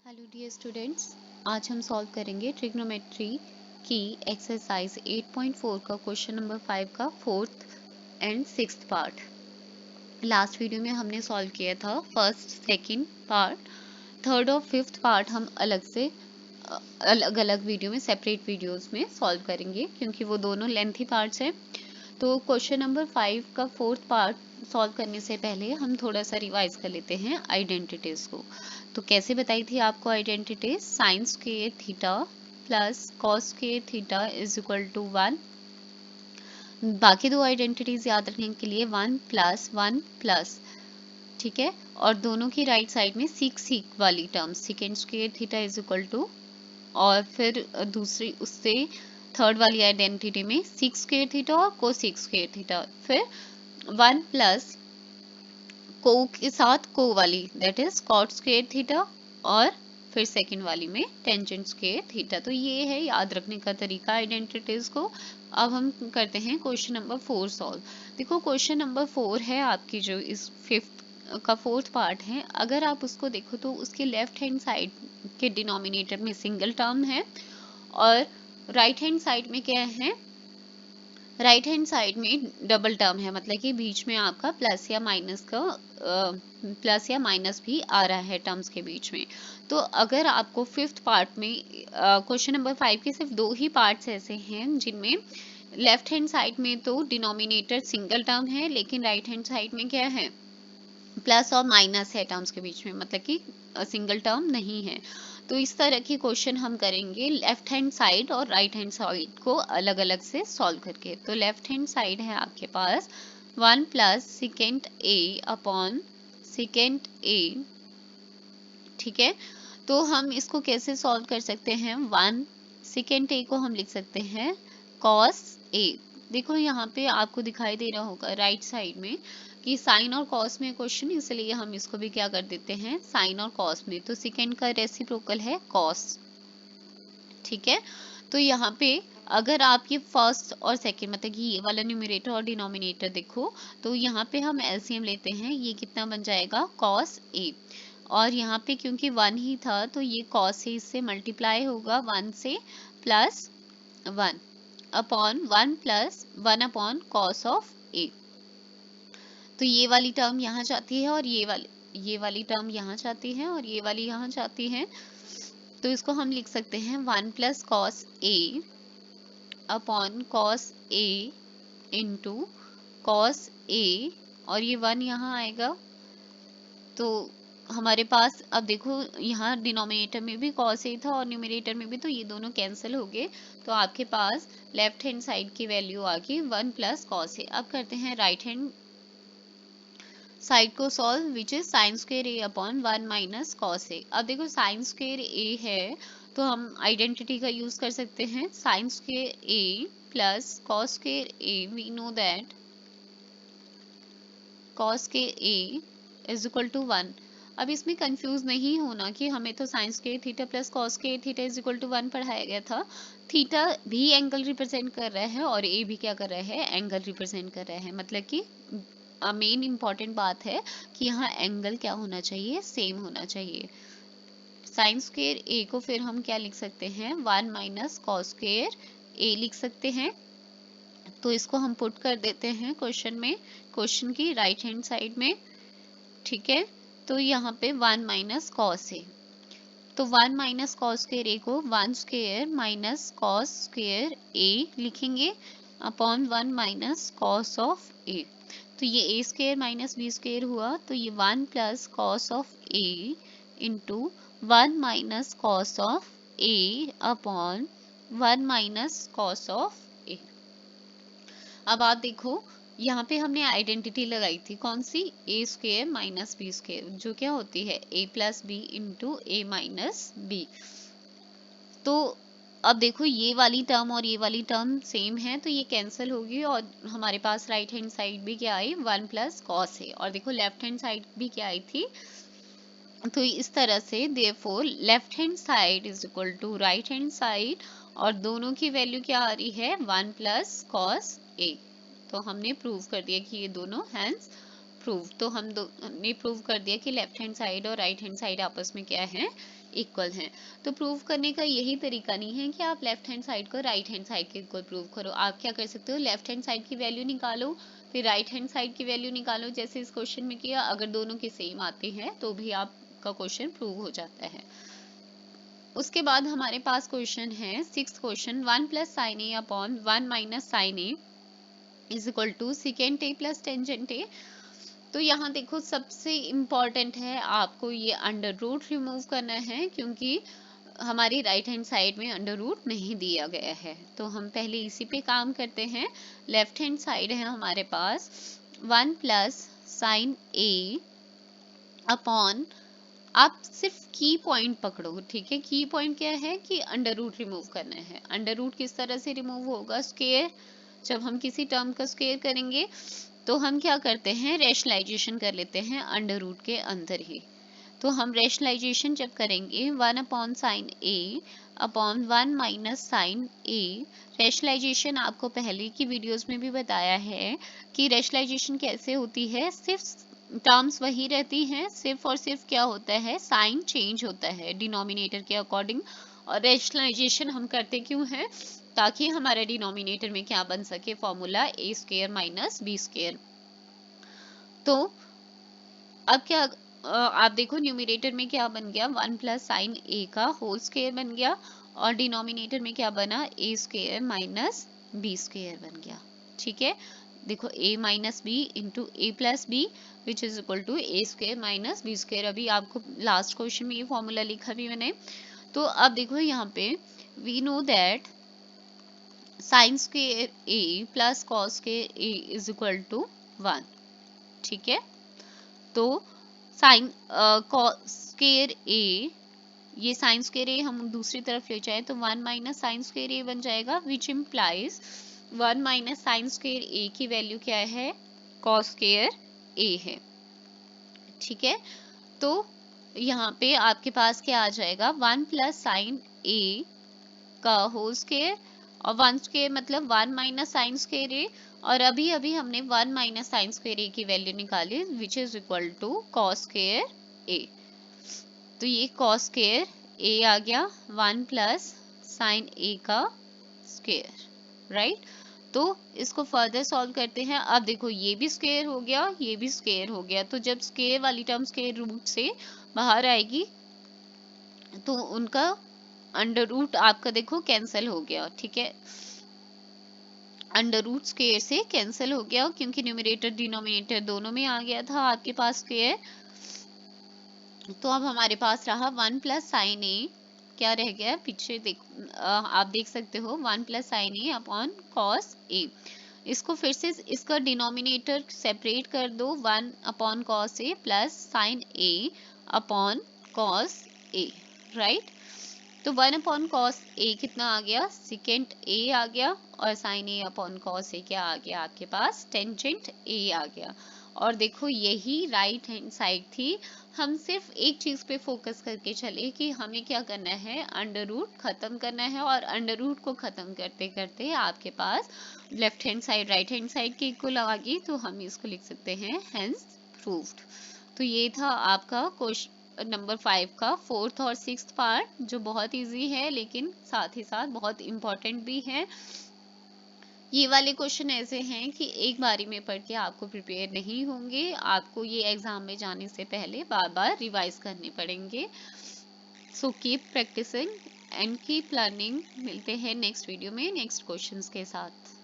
Hello dear students, आज हम solve करेंगे ट्रिग्नोमेट्री की एक्सरसाइज 8.4 का क्वेश्चन नंबर 5 का fourth and sixth part. Last video में हमने सॉल्व किया था फर्स्ट सेकंड पार्ट, थर्ड और फिफ्थ पार्ट हम अलग से अलग अलग वीडियो में सेपरेट वीडियोस में सॉल्व करेंगे क्योंकि वो दोनों लेंथी पार्ट्स हैं। तो क्वेश्चन नंबर 5 का फोर्थ पार्ट सॉल्व करने से पहले हम थोड़ा सा रिवाइज कर लेते हैं आइडेंटिटीज को। तो कैसे बताई थी आपको identities? Sine square theta plus cos square theta is equal to 1। बाकी दो आइडेंटिटीज याद रखने के लिए 1 प्लस, ठीक है। और दोनों की राइट साइड में सीक वाली term second square theta is equal to, और फिर दूसरी उससे थर्ड वाली आइडेंटिटी में सिक्स स्क्वायर थीटा और कोसेक स्क्वायर थीटा, फिर 1 प्लस को के साथ को वाली that is cot square theta, और फिर सेकंड वाली में टेंजेंट स्क्वायर थीटा। तो ये है याद रखने का तरीका आइडेंटिटीज को। अब हम करते हैं क्वेश्चन नंबर 4 सॉल्व। देखो क्वेश्चन नंबर 4 है आपकी जो इस फिफ्थ का फोर्थ पार्ट है। अगर आप उसको देखो तो उसके लेफ्ट हैंड साइड के डिनोमिनेटर में सिंगल टर्म है और राइट हैंड साइड में क्या है, राइट हैंड साइड में डबल टर्म है, मतलब कि बीच में आपका प्लस या माइनस का प्लस या माइनस भी आ रहा है टर्म्स के बीच में। तो अगर आपको फिफ्थ पार्ट में क्वेश्चन नंबर 5 के सिर्फ दो ही पार्ट्स ऐसे हैं जिनमें लेफ्ट हैंड साइड में तो डिनोमिनेटर सिंगल टर्म है लेकिन राइट हैंड साइड में क्या है, प्लस और माइनस है टर्म्स के बीच में, मतलब कि सिंगल टर्म नहीं है। तो इस तरह की क्वेश्चन हम करेंगे लेफ्ट हैंड साइड और राइट हैंड साइड को अलग अलग से सॉल्व करके। तो लेफ्ट हैंड साइड है आपके पास 1 प्लस सेकेंड ए अपॉन सेकेंड ए, ठीक है। तो हम इसको कैसे सॉल्व कर सकते हैं? 1 सेकेंड ए को हम लिख सकते हैं कॉस ए। देखो यहाँ पे आपको दिखाई दे रहा होगा राइट साइड में कि साइन और कॉस में क्वेश्चन, इसलिए हम इसको भी क्या कर देते हैं साइन और कॉस में। तो सेकेंड का रेसिप्रोकल है कॉस, ठीक है। तो यहाँ पे अगर आप ये फर्स्ट और सेकेंड मतलब कि ये वाला न्यूमरेटर और डिनोमिनेटर देखो तो यहाँ पे हम एलसीएम लेते हैं, ये कितना बन जाएगा कॉस ए। और यहाँ पे क्योंकि 1 ही था तो ये कॉस से इससे मल्टीप्लाई होगा 1 से plus 1 upon 1 plus 1 upon cos of A. तो ये वाली टर्म यहाँ जाती है और ये वाली टर्म यहाँ जाती है और ये वाली यहाँ जाती है। तो इसको हम लिख सकते हैं 1 plus cos A upon cos A into cos A, और ये 1 यहाँ आएगा। तो हमारे पास अब देखो यहाँ डिनोमिनेटर में भी कॉस ए था और न्यूमरेटर में भी, तो ये दोनों कैंसिल हो गए। तो आपके पास लेफ्ट हैंड साइड की वैल्यू आ गई 1 प्लस कॉस ए। अब करते हैं राइट हैंड साइड को solve, which is sine square A upon 1 minus cos A. अब देखो साइन स्क्वायर ए है तो हम आइडेंटिटी का यूज कर सकते हैं, sine square A plus cos square A. We know that cos के ए इज इक्वल टू 1। अब इसमें कंफ्यूज नहीं होना कि हमें तो sign square theta plus cos के थीटा इज इक्वल टू 1 पढ़ाया गया था। थीटा भी एंगल रिप्रेजेंट कर रहा है और ए भी क्या कर रहा है, एंगल रिप्रेजेंट कर रहा है। मतलब कि मेन इंपॉर्टेंट बात है कि यहाँ एंगल क्या होना चाहिए, सेम होना चाहिए। साइन स्क्वायर ए को फिर हम क्या लिख सकते हैं 1 माइनस कॉस स्क्वायर ए लिख सकते हैं। तो इसको हम पुट कर देते हैं क्वेश्चन में, क्वेश्चन की राइट हैंड साइड में, ठीक है। तो यहाँ पे 1 माइनस कॉस ए, तो 1 माइनस कॉस स्क्वायर ए को 1 square minus cos square A लिखेंगे upon 1 minus cos of A. तो ये A square minus B square हुआ, तो ये 1 plus cos of A into 1 minus cos of A upon 1 minus cos of A. अब आप देखो यहाँ पे हमने आइडेंटिटी लगाई थी कौन सी, ए स्क्वायर माइनस बी स्क्वायर, जो क्या होती है ए प्लस बी इंटू ए माइनस बी। तो अब देखो ये वाली टर्म और ये वाली टर्म सेम है तो ये कैंसिल होगी और हमारे पास राइट हैंड साइड भी क्या आई 1 प्लस कॉस है, और देखो लेफ्ट हैंड साइड भी क्या आई थी। तो इस तरह से therefore left hand side is equal to right hand side, और दोनों की वैल्यू क्या आ रही है 1 प्लस कॉस ए। तो हमने प्रूव कर दिया कि ये दोनों हैंस प्रूव। तो हमने प्रूव कर दिया कि लेफ्ट हैंड साइड और राइट हैंड साइड आपस में क्या है, इक्वल हैं। तो प्रूव करने का यही तरीका नहीं है कि आप लेफ्ट हैंड साइड को राइट हैंड साइड के इक्वल प्रूव करो। आप क्या कर सकते हो, लेफ्ट हैंड साइड की वैल्यू निकालो, फिर राइट हैंड साइड की वैल्यू निकालो, जैसे इस क्वेश्चन में किया। अगर दोनों के सेम आते हैं तो भी आपका क्वेश्चन प्रूव हो जाता है। उसके बाद हमारे पास क्वेश्चन है 6th question, 1 plus sine A upon 1 minus sine A is equal to second A plus tangent A. तो यहाँ देखो सबसे इम्पॉर्टेंट है आपको ये अंडर रूट रिमूव करना है, क्योंकि हमारी राइट हैंड साइड में अंडर रूट नहीं दिया गया है। तो हम पहले इसी पे काम करते हैं। लेफ्ट हैंड साइड है हमारे पास 1 प्लस साइन ए अपॉन, आप सिर्फ की पॉइंट पकड़ो, ठीक है। की पॉइंट क्या है कि अंडर रूट रिमूव करना है। अंडर रूट किस तरह से रिमूव होगा, स्क्वायर। जब हम किसी टर्म का स्क्वायर करेंगे तो हम क्या करते हैं, रैशनलाइजेशन कर लेते हैं अंडर रूट के अंदर ही। तो हम रैशनलाइजेशन जब करेंगे 1 upon sine A upon 1 minus sine A. Rationalisation आपको पहले की वीडियोस में भी बताया है कि रैशनलाइजेशन कैसे होती है, सिर्फ टर्म्स वही रहती हैं, सिर्फ और सिर्फ क्या होता है, साइन चेंज होता है डिनोमिनेटर के अकॉर्डिंग। और रैशनलाइजेशन हम करते क्यों हैं, ताकि हमारे डिनोमिनेटर में क्या बन सके, फॉर्मूला ए स्क्वायर माइनस बी स्क्वायर। तो अब क्या आप देखो न्यूमरेटर में क्या बन गया, 1 प्लस साइन ए का होल स्क्वायर बन गया, और डिनोमिनेटर में क्या बना, A square minus B square बन गया। ठीक है, देखो a minus B into A plus B which is equal to A square minus B square. अभी आपको लास्ट क्वेश्चन में ये फॉर्मूला लिखा भी मैंने। तो अब देखो यहाँ पे we know that sine square A plus cos square A is equal to 1। ठीक है, तो साइन कॉस स्क्वायर ए, ये साइन स्क्वायर ए हम दूसरी तरफ ले जाए तो 1 माइनस साइन स्क्वायर ए बन जाएगा, which implies 1 minus sine square A की वैल्यू क्या है, कॉस स्क्वायर ए है। ठीक है, तो यहाँ पे आपके पास क्या आ जाएगा, 1 प्लस साइन ए का होल स्क्वायर, और 1 स्क्वायर मतलब 1 माइनस साइन स्क्वायर ए, और अभी अभी हमने 1 माइनस साइन स्क्वायर ए की वैल्यू निकाली which is equal to cos square A. तो ये कॉस स्क्वायर ए आ गया 1 प्लस साइन ए का स्क्वायर, राइट। तो इसको फर्दर सॉल्व करते हैं। अब देखो ये भी स्क्वायर हो गया, ये भी स्क्वायर हो गया, तो जब स्क्वायर वाली टर्म स्क्वायर रूट से बाहर आएगी तो उनका अंडर रूट आपका देखो कैंसिल हो गया। ठीक है, अंडर रूट स्क्वायर से कैंसिल हो गया, क्योंकि न्यूमरेटर डिनोमिनेटर दोनों में आ गया था आपके पास स्क्वायर। तो अब हमारे पास रहा 1 प्लस साइन ए, क्या रह गया पीछे आप देख सकते हो 1 plus sine A upon cos A. इसको फिर से इसका डिनोमिनेटर सेपरेट कर दो, 1 upon cos A plus sine A upon cos A, right. तो 1 अपॉन कॉस ए कितना आ गया, सेकेंड ए आ गया, और sign A upon cos A क्या आ गया आपके पास, टेंजेंट ए आ गया। और देखो यही राइट हैंड साइड थी। हम सिर्फ एक चीज पे फोकस करके चले कि हमें क्या करना है, अंडर रूट खत्म करना है, और अंडर रूट को खत्म करते करते आपके पास left hand side right hand side की इक्वल आ गई, तो हम इसको लिख सकते हैं हेंस प्रूव्ड। तो ये था आपका क्वेश्चन नंबर 5 का 4th और 6th पार्ट, जो बहुत इजी है लेकिन साथ ही साथ बहुत इम्पोर्टेंट भी है। ये वाले क्वेश्चन ऐसे हैं कि एक बारी में पढ़ के आपको प्रिपेयर नहीं होंगे, आपको ये एग्जाम में जाने से पहले बार बार रिवाइज करने पड़ेंगे। So keep practicing and keep learning. मिलते हैं नेक्स्ट वीडियो में नेक्स्ट क्वेश्चंस के साथ।